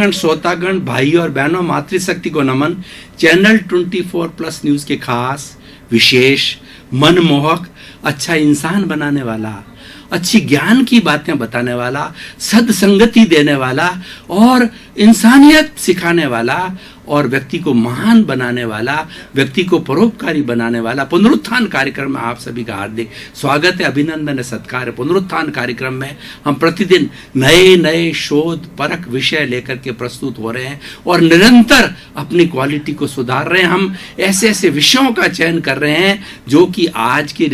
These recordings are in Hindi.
श्रोतागण, भाई और बहनों, मातृशक्ति को नमन। चैनल 24+ न्यूज के खास, विशेष, मनमोहक, अच्छा इंसान बनाने वाला, अच्छी ज्ञान की बातें बताने वाला, सद्संगति देने वाला और इंसानियत सिखाने वाला और व्यक्ति को महान बनाने वाला, व्यक्ति को परोपकारी बनाने वाला पुनरुत्थान कार्यक्रम में आप सभी का हार्दिक स्वागत है, अभिनंदन है, सत्कार है। पुनरुत्थान कार्यक्रम में हम प्रतिदिन नए नए शोध परक विषय लेकर के प्रस्तुत हो रहे हैं और निरंतर अपनी क्वालिटी को सुधार रहे हैं। हम ऐसे ऐसे विषयों का चयन कर रहे हैं जो कि आज की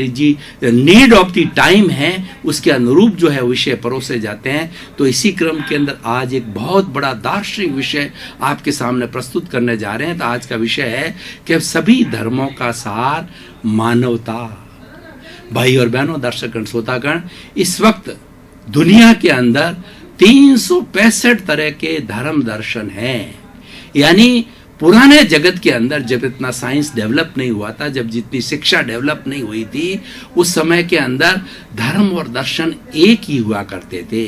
नीड ऑफ द टाइम है, उसके अनुरूप जो है विषय परोसे जाते हैं। तो इसी क्रम के अंदर आज एक बहुत बड़ा दार्शनिक विषय आपके सामने प्रस्तुत करने जा रहे हैं। तो आज का विषय है कि सभी धर्मों का सार मानवता। भाई और बहनों, दर्शकगण, श्रोतागण, इस वक्त दुनिया के अंदर 365 तरह के धर्म दर्शन हैं। यानी पुराने जगत के अंदर जब इतना साइंस डेवलप नहीं हुआ था, जब जितनी शिक्षा डेवलप नहीं हुई थी, उस समय के अंदर धर्म और दर्शन एक ही हुआ करते थे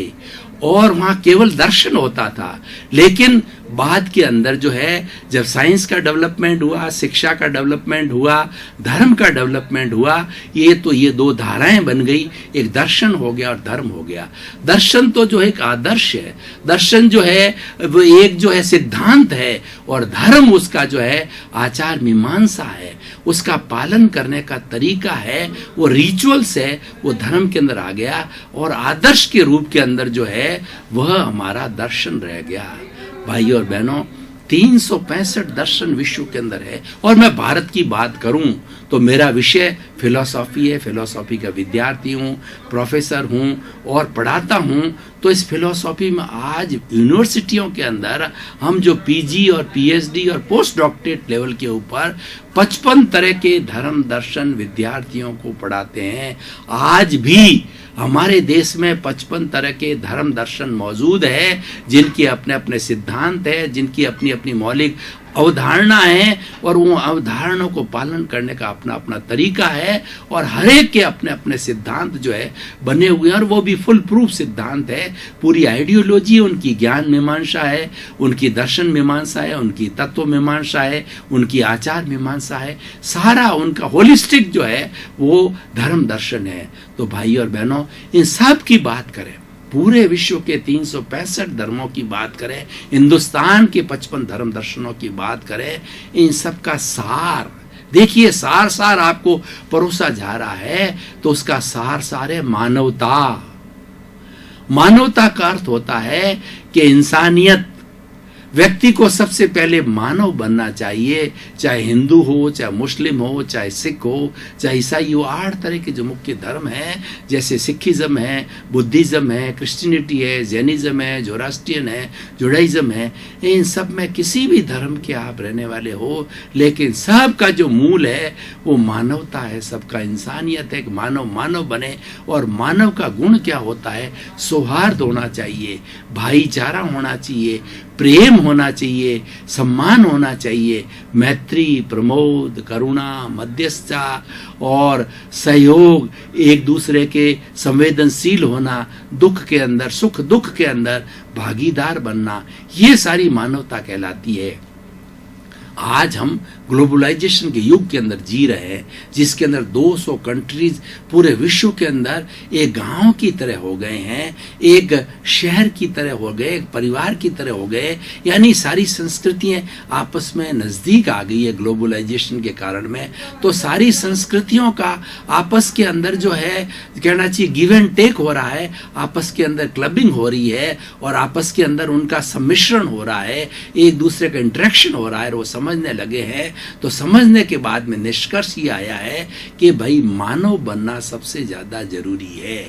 और वहां केवल दर्शन होता था। लेकिन बाद के अंदर जो है, जब साइंस का डेवलपमेंट हुआ, शिक्षा का डेवलपमेंट हुआ, धर्म का डेवलपमेंट हुआ, ये दो धाराएं बन गई। एक दर्शन हो गया और धर्म हो गया। दर्शन तो जो है एक आदर्श है, दर्शन जो है वो एक जो है सिद्धांत है, और धर्म उसका जो है आचार मीमांसा है, उसका पालन करने का तरीका है, वो रिचुअल्स है, वो धर्म के अंदर आ गया। और आदर्श के रूप के अंदर जो है वह हमारा दर्शन रह गया। भाई और बहनों, 365 दर्शन विश्व के अंदर है। और मैं भारत की बात करूं तो मेरा विषय फिलॉसफी है, फिलॉसफी का विद्यार्थी हूं, प्रोफेसर हूं और पढ़ाता हूं। तो इस फिलॉसफी में आज यूनिवर्सिटियों के अंदर हम जो पीजी और पीएचडी और पोस्ट डॉक्टरेट लेवल के ऊपर 55 तरह के धर्म दर्शन विद्यार्थियों को पढ़ाते हैं। आज भी हमारे देश में 55 तरह के धर्म दर्शन मौजूद है, जिनके अपने अपने सिद्धांत है, जिनकी अपनी अपनी मौलिक अवधारणा है, और वो अवधारणाओं को पालन करने का अपना अपना तरीका है। और हर एक के अपने अपने सिद्धांत जो है बने हुए हैं, और वो भी फुल प्रूफ सिद्धांत है। पूरी आइडियोलॉजी उनकी ज्ञान मीमांसा है, उनकी दर्शन मीमांसा है, उनकी तत्व मीमांसा है, उनकी आचार मीमांसा है, सारा उनका होलिस्टिक जो है वो धर्म दर्शन है। तो भाई और बहनों, इन सब की बात करें, पूरे विश्व के 365 धर्मों की बात करें, हिंदुस्तान के 55 धर्म दर्शनों की बात करें, इन सब का सार देखिए, सार आपको परोसा जा रहा है। तो उसका सार है मानवता। मानवता का अर्थ होता है कि इंसानियत, व्यक्ति को सबसे पहले मानव बनना चाहिए। चाहे हिंदू हो, चाहे मुस्लिम हो, चाहे सिख हो, चाहे ईसाई हो। 8 तरह के जो मुख्य धर्म हैं, जैसे सिखिज्म है, बुद्धिज्म है, क्रिश्चियनिटी है, जैनिज्म है, जोरास्ट्रियन है, जुडाइज्म है। इन सब में किसी भी धर्म के आप रहने वाले हो, लेकिन सबका जो मूल है वो मानवता है, सबका इंसानियत है। मानव बने। और मानव का गुण क्या होता है? सौहार्द होना चाहिए, भाईचारा होना चाहिए, प्रेम होना चाहिए, सम्मान होना चाहिए, मैत्री, प्रमोद, करुणा, मध्यस्थता और सहयोग, एक दूसरे के संवेदनशील होना, दुख के अंदर, सुख दुख के अंदर भागीदार बनना, ये सारी मानवता कहलाती है। आज हम ग्लोबलाइजेशन के युग के अंदर जी रहे हैं, जिसके अंदर 200 कंट्रीज पूरे विश्व के अंदर एक गांव की तरह हो गए हैं, एक शहर की तरह हो गए, एक परिवार की तरह हो गए। यानी सारी संस्कृतियां आपस में नजदीक आ गई है ग्लोबलाइजेशन के कारण में। तो सारी संस्कृतियों का आपस के अंदर जो है कहना चाहिए गिव एंड टेक हो रहा है, आपस के अंदर क्लबिंग हो रही है और आपस के अंदर उनका सम्मिश्रण हो रहा है, एक दूसरे का इंटरेक्शन हो रहा है, वो समझने लगे हैं। तो समझने के बाद में निष्कर्ष ये आया है कि भाई मानव बनना सबसे ज्यादा जरूरी है।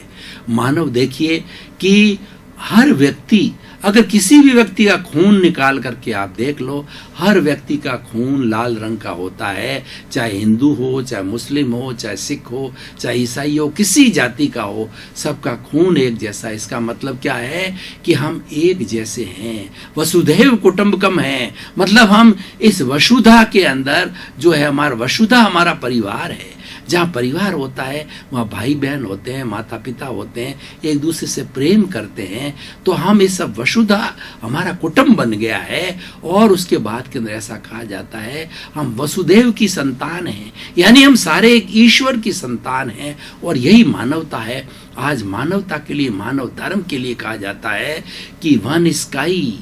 मानव, देखिए कि हर व्यक्ति, अगर किसी भी व्यक्ति का खून निकाल करके आप देख लो, हर व्यक्ति का खून लाल रंग का होता है। चाहे हिंदू हो, चाहे मुस्लिम हो, चाहे सिख हो, चाहे ईसाई हो, किसी जाति का हो, सबका खून एक जैसा। इसका मतलब क्या है कि हम एक जैसे हैं, वसुधैव कुटुंबकम है। मतलब हम इस वसुधा के अंदर जो है, हमारा वसुधा हमारा परिवार है। जहाँ परिवार होता है वहाँ भाई बहन होते हैं, माता पिता होते हैं, एक दूसरे से प्रेम करते हैं, तो हम इस सब वसुधा हमारा कुटुंब बन गया है। और उसके बाद के अंदर ऐसा कहा जाता है हम वसुदेव की संतान हैं, यानी हम सारे एक ईश्वर की संतान हैं। और यही मानवता है। आज मानवता के लिए, मानव धर्म के लिए कहा जाता है कि one sky,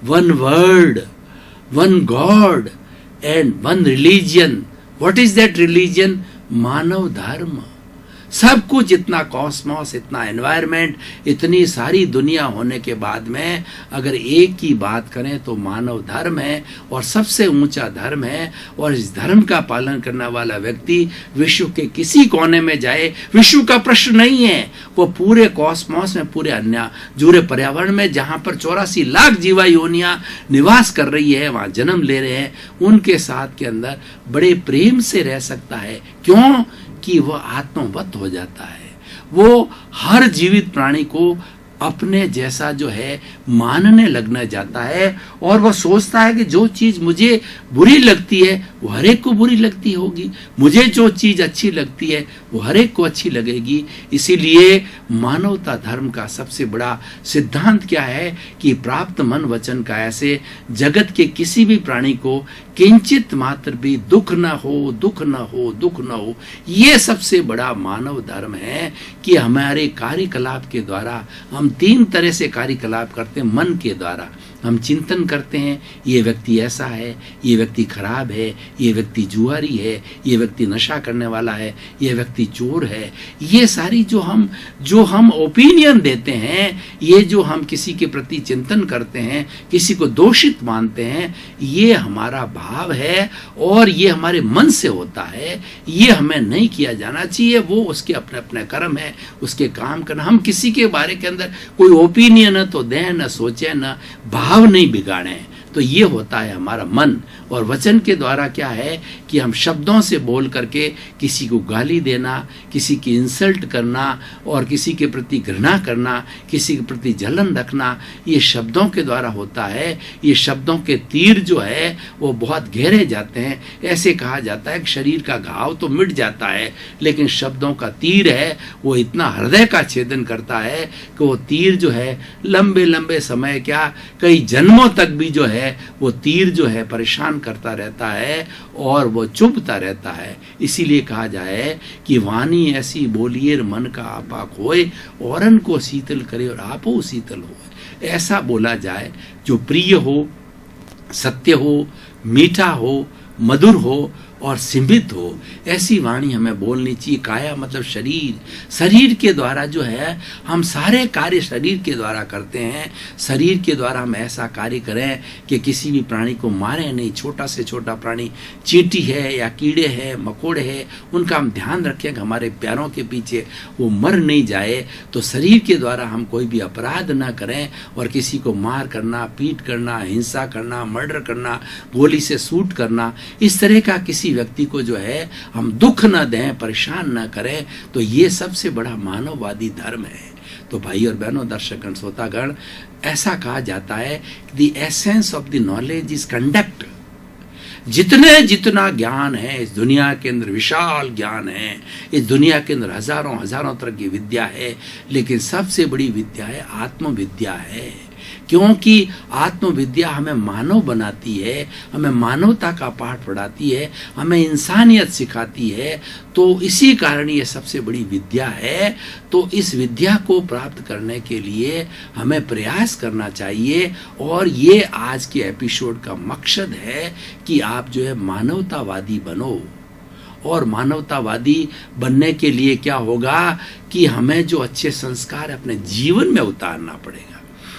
one world, one God and one religion. What is that religion? मानव धर्म। सब कुछ, इतना कॉस्मोस, इतना एनवायरनमेंट, इतनी सारी दुनिया होने के बाद में अगर एक की बात करें तो मानव धर्म है और सबसे ऊंचा धर्म है। और इस धर्म का पालन करने वाला व्यक्ति विश्व के किसी कोने में जाए, विश्व का प्रश्न नहीं है, वो पूरे कॉस्मोस में, पूरे अन्य जुड़े पर्यावरण में जहां पर 84 लाख जीवा योनियां निवास कर रही है, वहां जन्म ले रहे हैं, उनके साथ के अंदर बड़े प्रेम से रह सकता है। क्यों? कि वह आत्मवत हो जाता है। वो हर जीवित प्राणी को अपने जैसा जो है मानने लगने जाता है और वह सोचता है कि जो चीज मुझे बुरी लगती है वो हर एक को बुरी लगती होगी, मुझे जो चीज अच्छी लगती है वो हर एक को अच्छी लगेगी। इसीलिए मानवता धर्म का सबसे बड़ा सिद्धांत क्या है कि प्राप्त मन वचन का ऐसे जगत के किसी भी प्राणी को किंचित मात्र भी दुख न हो, दुख न हो, दुख न हो। ये सबसे बड़ा मानव धर्म है कि हमारे कार्यकलाप के द्वारा हम 3 तरह से कार्यकलाप करते हैं। मन के द्वारा हम चिंतन करते हैं, ये व्यक्ति ऐसा है, ये व्यक्ति खराब है, ये व्यक्ति जुआरी है, ये व्यक्ति नशा करने वाला है, ये व्यक्ति चोर है। ये सारी जो हम ओपिनियन देते हैं, ये जो हम किसी के प्रति चिंतन करते हैं, किसी को दोषित मानते हैं, ये हमारा भाव है और ये हमारे मन से होता है। ये हमें नहीं किया जाना चाहिए। वो उसके अपने अपने कर्म है, उसके काम करना। हम किसी के बारे के अंदर कोई ओपिनियन न तो दें, न सोचें, न भाव नहीं बिगाड़ें। तो ये होता है हमारा मन। और वचन के द्वारा क्या है कि हम शब्दों से बोल करके किसी को गाली देना, किसी की इंसल्ट करना और किसी के प्रति घृणा करना, किसी के प्रति जलन रखना, ये शब्दों के द्वारा होता है। ये शब्दों के तीर जो है वो बहुत गहरे जाते हैं। ऐसे कहा जाता है कि शरीर का घाव तो मिट जाता है, लेकिन शब्दों का तीर है वो इतना हृदय का छेदन करता है कि वो तीर जो है लंबे लंबे समय, क्या कई जन्मों तक भी जो है वो तीर जो है परेशान करता रहता है और वो चुभता रहता है। इसीलिए कहा जाए कि वाणी ऐसी बोलिए मन का आपा खोए, औरन को शीतल करे और आपो शीतल हो। ऐसा बोला जाए जो प्रिय हो, सत्य हो, मीठा हो, मधुर हो और सीमित हो। ऐसी वाणी हमें बोलनी चाहिए। काया मतलब शरीर। शरीर के द्वारा जो है हम सारे कार्य शरीर के द्वारा करते हैं। शरीर के द्वारा हम ऐसा कार्य करें कि किसी भी प्राणी को मारें नहीं। छोटा से छोटा प्राणी, चींटी है या कीड़े हैं, मकोड़े हैं, उनका हम ध्यान रखें कि हमारे पैरों के पीछे वो मर नहीं जाए। तो शरीर के द्वारा हम कोई भी अपराध ना करें और किसी को मार करना, पीट करना, हिंसा करना, मर्डर करना, गोली से शूट करना, इस तरह का किसी व्यक्ति को जो है हम दुख न दें, परेशान न करें। तो ये सबसे बड़ा मानववादी धर्म है। तो भाई और बहनों, दर्शकगण, श्रोतागण, ऐसा कहा जाता है the essence of the knowledge is conduct. जितना ज्ञान है इस दुनिया के अंदर, विशाल ज्ञान है इस दुनिया के अंदर, हजारों तरह की विद्या है, लेकिन सबसे बड़ी विद्या है आत्मविद्या है। क्योंकि आत्मविद्या हमें मानव बनाती है, हमें मानवता का पाठ पढ़ाती है, हमें इंसानियत सिखाती है। तो इसी कारण ये सबसे बड़ी विद्या है। तो इस विद्या को प्राप्त करने के लिए हमें प्रयास करना चाहिए। और ये आज के एपिसोड का मकसद है कि आप जो है मानवतावादी बनो। और मानवतावादी बनने के लिए क्या होगा कि हमें जो अच्छे संस्कार अपने जीवन में उतारना पड़ेगा,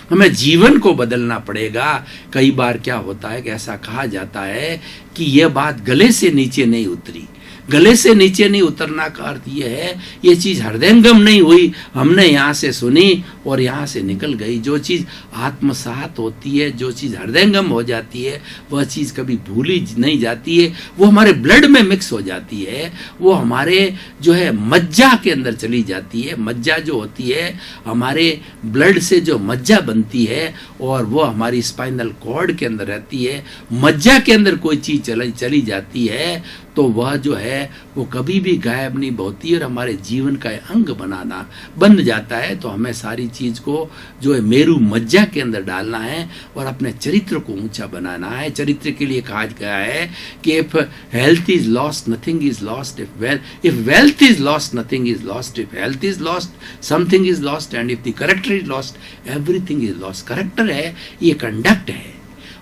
हमें जीवन को बदलना पड़ेगा। कई बार क्या होता है कि ऐसा कहा जाता है कि यह बात गले से नीचे नहीं उतरी। गले से नीचे नहीं उतरना का अर्थ यह है ये चीज हृदयंगम नहीं हुई, हमने यहाँ से सुनी और यहाँ से निकल गई। जो चीज आत्मसात होती है, जो चीज हृदयंगम हो जाती है, वह चीज कभी भूली नहीं जाती है। वो हमारे ब्लड में मिक्स हो जाती है, वो हमारे जो है मज्जा के अंदर चली जाती है। मज्जा जो होती है, हमारे ब्लड से जो मज्जा बनती है और वो हमारी स्पाइनल कॉर्ड के अंदर रहती है। मज्जा के अंदर कोई चीज चली जाती है तो वह जो है वो कभी भी गायब नहीं होती और हमारे जीवन का अंग बनाना बन जाता है। तो हमें सारी चीज को जो है मेरू मज्जा के अंदर डालना है और अपने चरित्र को ऊंचा बनाना है। चरित्र के लिए कहा गया है कि if health is lost nothing is lost, if wealth is lost nothing is lost, if health is lost something is lost, and if the character is lost everything is lost. Character है, ये कंडक्ट है,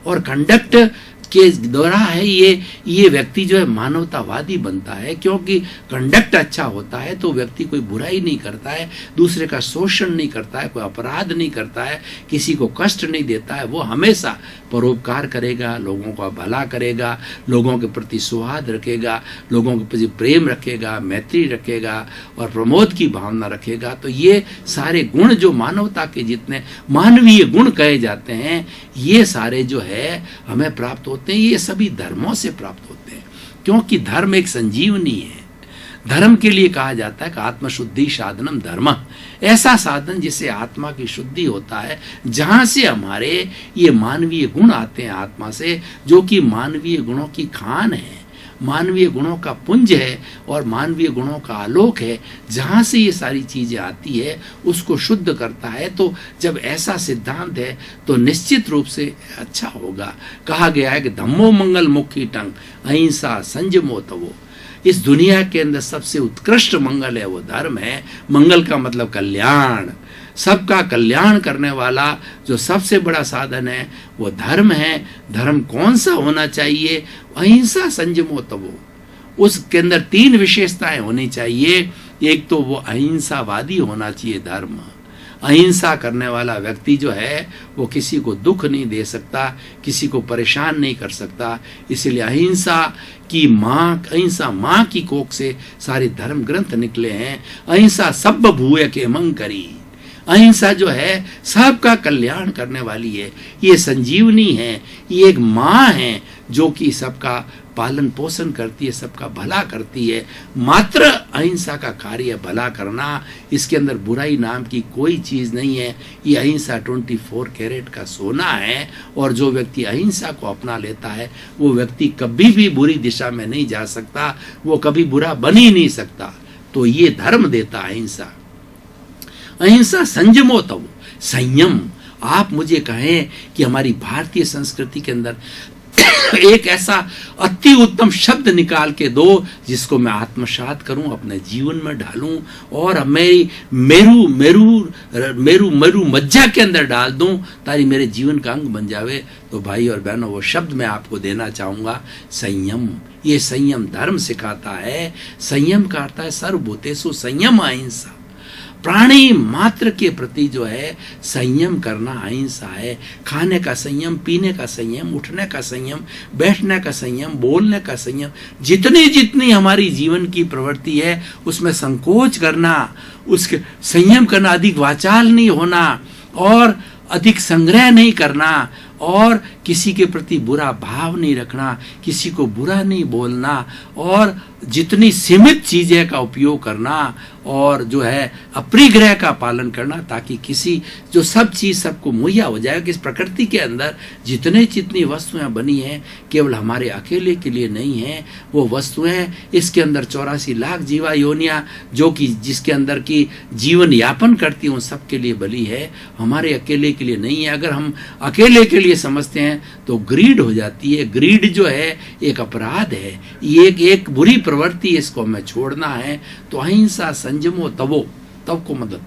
और कंडक्ट के द्वारा है ये व्यक्ति जो है मानवतावादी बनता है, क्योंकि कंडक्ट अच्छा होता है तो व्यक्ति कोई बुराई नहीं करता है, दूसरे का शोषण नहीं करता है, कोई अपराध नहीं करता है, किसी को कष्ट नहीं देता है। वो हमेशा परोपकार करेगा, लोगों का भला करेगा, लोगों के प्रति सौहार्द रखेगा, लोगों के प्रति प्रेम रखेगा, मैत्री रखेगा और प्रमोद की भावना रखेगा। तो ये सारे गुण जो मानवता के जितने मानवीय गुण कहे जाते हैं, ये सारे जो है हमें प्राप्त होते हैं, ये सभी धर्मों से प्राप्त होते हैं, क्योंकि धर्म एक संजीवनी है। धर्म के लिए कहा जाता है कि आत्मशुद्धि साधनम धर्म, ऐसा साधन जिससे आत्मा की शुद्धि होता है, जहां से हमारे ये मानवीय गुण आते हैं आत्मा से, जो कि मानवीय गुणों की खान है, मानवीय गुणों का पुंज है और मानवीय गुणों का आलोक है। जहां से ये सारी चीजें आती है उसको शुद्ध करता है। तो जब ऐसा सिद्धांत है तो निश्चित रूप से अच्छा होगा। कहा गया है कि धम्मो मंगल मुखी टंग अहिंसा संयमो तवो, इस दुनिया के अंदर सबसे उत्कृष्ट मंगल है वो धर्म है। मंगल का मतलब कल्याण, सबका कल्याण करने वाला जो सबसे बड़ा साधन है वो धर्म है। धर्म कौन सा होना चाहिए? अहिंसा संयमो तवो, उसके अंदर 3 विशेषताएं होनी चाहिए। एक तो वो अहिंसावादी होना चाहिए धर्म। अहिंसा करने वाला व्यक्ति जो है वो किसी को दुख नहीं दे सकता, किसी को परेशान नहीं कर सकता। इसलिए अहिंसा माँ की कोख से सारे धर्म ग्रंथ निकले हैं। अहिंसा सब भूय के मंग करी, अहिंसा जो है सबका कल्याण करने वाली है, ये संजीवनी है, ये एक माँ है जो कि सबका पालन पोषण करती है, सबका भला करती है। मात्र अहिंसा का कार्य भला करना, इसके अंदर बुराई नाम की कोई चीज नहीं है। ये अहिंसा 24 कैरेट का सोना है, और जो व्यक्ति अहिंसा को अपना लेता है वो व्यक्ति कभी भी बुरी दिशा में नहीं जा सकता, वो कभी बुरा बन ही नहीं सकता। तो ये धर्म देता अहिंसा। अहिंसा संयमो तव, संयम। आप मुझे कहें कि हमारी भारतीय संस्कृति के अंदर एक ऐसा अति उत्तम शब्द निकाल के दो जिसको मैं आत्मसात करूं, अपने जीवन में ढालूं और मेरी मेरू मेरू मेरू मेरू मज्जा के अंदर डाल दूं ताकि मेरे जीवन का अंग बन जावे। तो भाई और बहनों, वो शब्द मैं आपको देना चाहूंगा, संयम। ये संयम धर्म सिखाता है। संयम का अर्थ है सर्वभूतेषु संयम अहिंसा। प्राणी मात्र के प्रति जो है संयम करना अहिंसा है। खाने का संयम, पीने का संयम, उठने का संयम, बैठने का संयम, बोलने का संयम, जितनी जितनी हमारी जीवन की प्रवृत्ति है उसमें संकोच करना, उसके संयम करना, अधिक वाचाल नहीं होना और अधिक संग्रह नहीं करना और किसी के प्रति बुरा भाव नहीं रखना, किसी को बुरा नहीं बोलना और जितनी सीमित चीजें का उपयोग करना और जो है अपरिग्रह का पालन करना, ताकि किसी जो सब चीज सबको मुहैया हो जाए। कि इस प्रकृति के अंदर जितनी वस्तुएं बनी हैं केवल हमारे अकेले के लिए नहीं है। वो वस्तुएं इसके अंदर 84 लाख जीवा योनियां जो कि जिसके अंदर की जीवन यापन करती हैं उन सबके लिए बली है, हमारे अकेले के लिए नहीं है। अगर हम अकेले के लिए समझते हैं तो ग्रीड हो जाती है। ग्रीड जो है एक अपराध है, ये एक बुरी प्रवृत्ति, इसको हमें छोड़ना है। तो अहिंसा संयमो तवो, तव को मतलब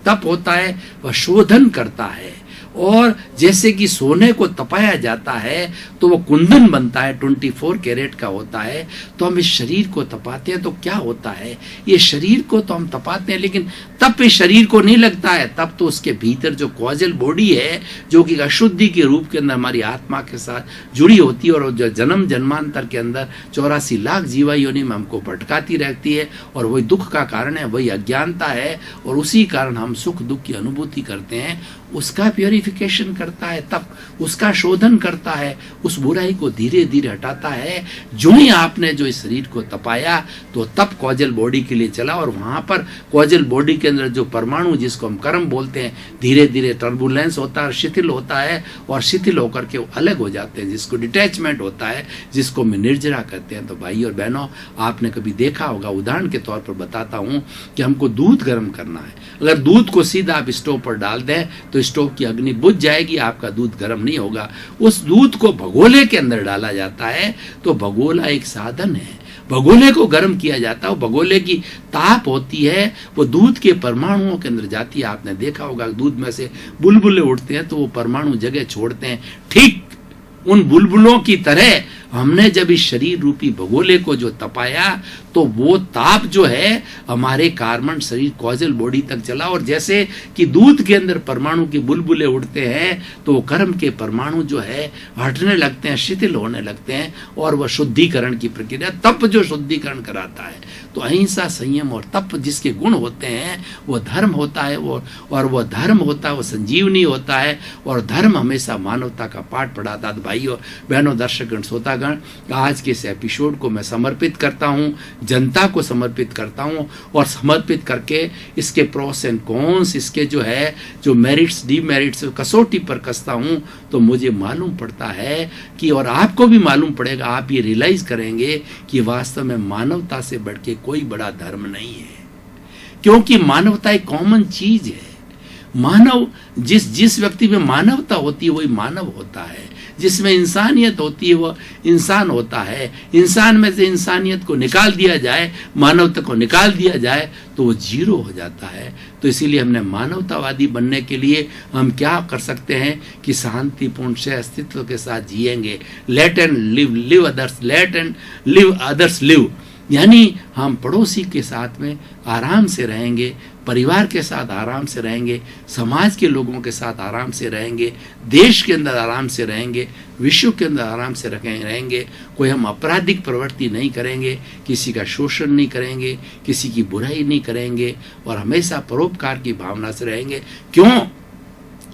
तप होता है, वह शोधन करता है। और जैसे कि सोने को तपाया जाता है तो वो कुंदन बनता है, 24 कैरेट का होता है। तो हम इस शरीर को तपाते हैं तो क्या होता है, ये शरीर को तो हम तपाते हैं लेकिन तप इस शरीर को नहीं लगता है। तब तो उसके भीतर जो कॉजल बॉडी है जो कि अशुद्धि के रूप के अंदर हमारी आत्मा के साथ जुड़ी होती है और जो जन्म जन्मांतर के अंदर 84 लाख जीवा योनि में हमको भटकाती रहती है और वही दुख का कारण है, वही अज्ञानता है और उसी कारण हम सुख दुख की अनुभूति करते हैं। उसका प्योरी प्यूरिफिकेशन करता है, तब उसका शोधन करता है, उस बुराई को धीरे धीरे हटाता है। जो ही आपने जो इस शरीर को तपाया तो तब कॉजल बॉडी के लिए चला, और वहां पर कॉजल बॉडी के अंदर जो परमाणु जिसको हम कर्म बोलते हैं, धीरे धीरे टर्बुलेंस होता है, शिथिल होता है, और शिथिल होकर के अलग हो जाते हैं, जिसको डिटैचमेंट होता है, जिसको हम निर्जरा कहते हैं। तो भाई और बहनों, आपने कभी देखा होगा, उदाहरण के तौर पर बताता हूं कि हमको दूध गर्म करना है। अगर दूध को सीधा आप स्टोव पर डाल दें तो स्टोव की अग्नि बुझ जाएगी, आपका दूध गर्म नहीं होगा। उस दूध को भगोले के अंदर डाला जाता है, तो भगोला एक साधन है, भगोले को गर्म किया जाता है। भगोले की ताप होती है, वो दूध के परमाणुओं के अंदर जाती है। आपने देखा होगा दूध में से बुलबुले उठते हैं तो वो परमाणु जगह छोड़ते हैं। ठीक उन बुलबुलों की तरह हमने जब इस शरीर रूपी भगोले को जो तपाया तो वो ताप जो है हमारे कार्बन शरीर कॉजल बॉडी तक चला, और जैसे कि दूध के अंदर परमाणु के बुलबुले उड़ते हैं तो वो कर्म के परमाणु जो है हटने लगते हैं, शिथिल होने लगते हैं, और वह शुद्धिकरण की प्रक्रिया, तप जो शुद्धिकरण कराता है। तो अहिंसा, संयम और तप जिसके गुण होते हैं वो धर्म होता है, और वो धर्म होता है, वो संजीवनी होता है, और धर्म हमेशा मानवता का पाठ पढ़ाता है। भाइयों बहनों, दर्शकगण, श्रोतागण, आज के इस एपिसोड को मैं समर्पित करता हूं, जनता को समर्पित करता हूं, और समर्पित करके इसके प्रोस एंड कॉन्स, इसके जो मेरिट्स डीमेरिट्स कसौटी पर कसता हूं, तो मुझे मालूम पड़ता है कि, और आपको भी मालूम पड़ेगा, आप ये रियलाइज करेंगे कि वास्तव में मानवता से बढ़ के कोई बड़ा धर्म नहीं है, क्योंकि मानवता एक कॉमन चीज है। मानव जिस व्यक्ति में मानवता होती है वही मानव होता है, जिसमें इंसानियत होती है वह इंसान होता है। इंसान में से इंसानियत को निकाल दिया जाए, मानवता को निकाल दिया जाए तो वो जीरो हो जाता है। तो इसीलिए हमने मानवतावादी बनने के लिए हम क्या कर सकते हैं कि शांतिपूर्ण से अस्तित्व के साथ जिएंगे। Let and live others, let and live others live, यानी हम पड़ोसी के साथ में आराम से रहेंगे, परिवार के साथ आराम से रहेंगे, समाज के लोगों के साथ आराम से रहेंगे, देश के अंदर आराम से रहेंगे, विश्व के अंदर आराम से रहेंगे। कोई हम आपराधिक प्रवृत्ति नहीं करेंगे, किसी का शोषण नहीं करेंगे, किसी की बुराई नहीं करेंगे, और हमेशा परोपकार की भावना से रहेंगे। क्यों?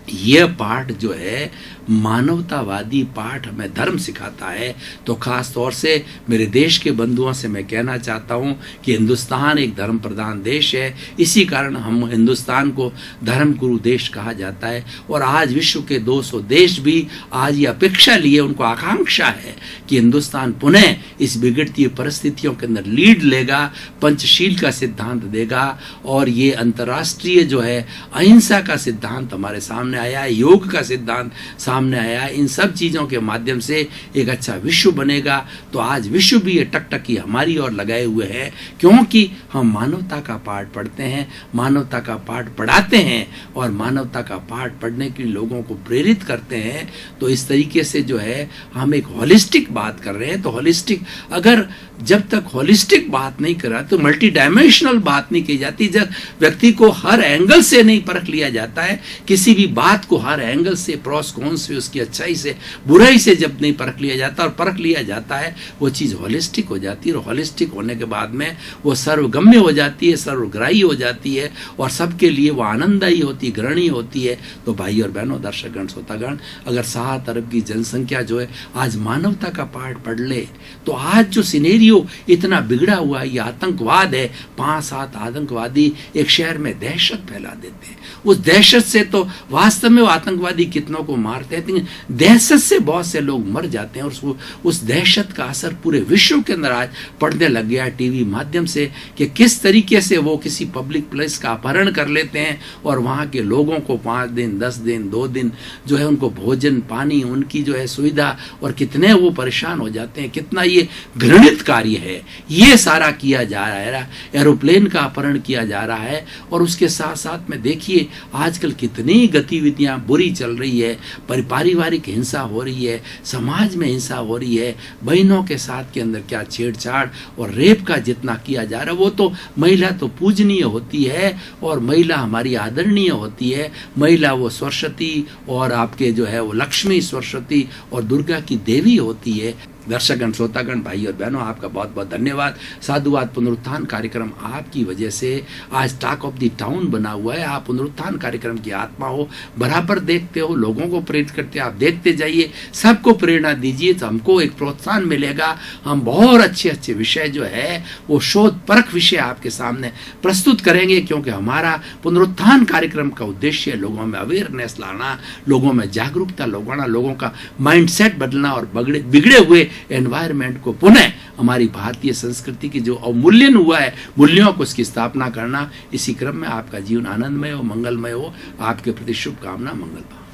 यह पाठ जो है मानवतावादी पाठ हमें धर्म सिखाता है। तो खास तौर से मेरे देश के बंधुओं से मैं कहना चाहता हूं कि हिंदुस्तान एक धर्म प्रधान देश है, इसी कारण हम हिंदुस्तान को धर्म गुरु देश कहा जाता है। और आज विश्व के 200 देश भी आज ये अपेक्षा लिए, उनको आकांक्षा है कि हिंदुस्तान पुनः इस बिगड़ती परिस्थितियों के अंदर लीड लेगा, पंचशील का सिद्धांत देगा, और ये अंतर्राष्ट्रीय जो है अहिंसा का सिद्धांत हमारे सामने आया है, योग का सिद्धांत सामने आया है। इन सब चीजों के माध्यम से एक अच्छा विश्व बनेगा। तो आज विश्व भी ये टकटकी हमारी ओर लगाए हुए है, क्योंकि हम मानवता का पाठ पढ़ते हैं, मानवता का पाठ पढ़ाते हैं, और मानवता का पाठ पढ़ने के लिए लोगों को प्रेरित करते हैं। तो इस तरीके से जो है हम एक होलिस्टिक बात कर रहे हैं। तो होलिस्टिक, अगर जब तक होलिस्टिक बात नहीं करा तो मल्टी डायमेंशनल बात नहीं की जाती। जब व्यक्ति को हर एंगल से नहीं परख लिया जाता है, किसी भी बात को हर एंगल से, प्रोस कॉन्स से, उसकी अच्छाई से, बुराई से जब नहीं परख लिया जाता और परख लिया जाता है, वो चीज होलिस्टिक हो जाती है। और होलिस्टिक होने के बाद में वो सर्वगम्य हो जाती है, सर्वग्राही हो जाती है, और सबके लिए वो आनंददायी होती, ग्रहणीय होती है। तो भाई और बहनों, दर्शकगण, श्रोतागण, अगर 7 अरब की जनसंख्या जो है आज मानवता का पाठ पढ़ ले, तो आज जो सिनेरियो इतना बिगड़ा हुआ है, ये आतंकवाद है, 5-7 आतंकवादी एक शहर में दहशत फैला देते हैं। उस दहशत से तो वास्तव में वो आतंकवादी कितनों को मारते हैं, दहशत से बहुत से लोग मर जाते हैं। और उस दहशत का असर पूरे विश्व के अंदर आज पड़ने लग गया टीवी माध्यम से, कि किस तरीके से वो किसी पब्लिक प्लेस का अपहरण कर लेते हैं, और वहां के लोगों को 5 दिन, 10 दिन, 2 दिन जो है उनको भोजन पानी, उनकी जो है सुविधा, और कितने वो परेशान हो जाते हैं। कितना ये घृणित कार्य है, ये सारा किया जा रहा है। एरोप्लेन का अपहरण किया जा रहा है, और उसके साथ साथ में देखिए आजकल कितनी गतिविधियां बुरी चल रही है, पारिवारिक हिंसा हो रही है, समाज में हिंसा हो रही है, बहनों के साथ के अंदर क्या छेड़छाड़ और रेप का जितना किया जा रहा है। वो तो महिला तो पूजनीय होती है, और महिला हमारी आदरणीय होती है। महिला वो सरस्वती और आपके जो है वो लक्ष्मी, सरस्वती और दुर्गा की देवी होती है। दर्शकगण, श्रोतागण, भाई और बहनों, आपका बहुत बहुत धन्यवाद। साधुवाद पुनरुत्थान कार्यक्रम आपकी वजह से आज टॉक ऑफ द टाउन बना हुआ है। आप पुनरुत्थान कार्यक्रम की आत्मा हो, बराबर देखते हो, लोगों को प्रेरित करते हैं। आप देखते जाइए, सबको प्रेरणा दीजिए, तो हमको एक प्रोत्साहन मिलेगा। हम बहुत अच्छे अच्छे विषय जो है वो शोध परख विषय आपके सामने प्रस्तुत करेंगे, क्योंकि हमारा पुनरुत्थान कार्यक्रम का उद्देश्य है लोगों में अवेयरनेस लाना, लोगों में जागरूकता लाना, लोगों का माइंडसेट बदलना और बिगड़े हुए एनवायरनमेंट को पुनः हमारी भारतीय संस्कृति की जो अवमूल्यन हुआ है, मूल्यों को उसकी स्थापना करना। इसी क्रम में आपका जीवन आनंदमय हो, मंगलमय हो। आपके प्रति शुभकामना, मंगल भाव।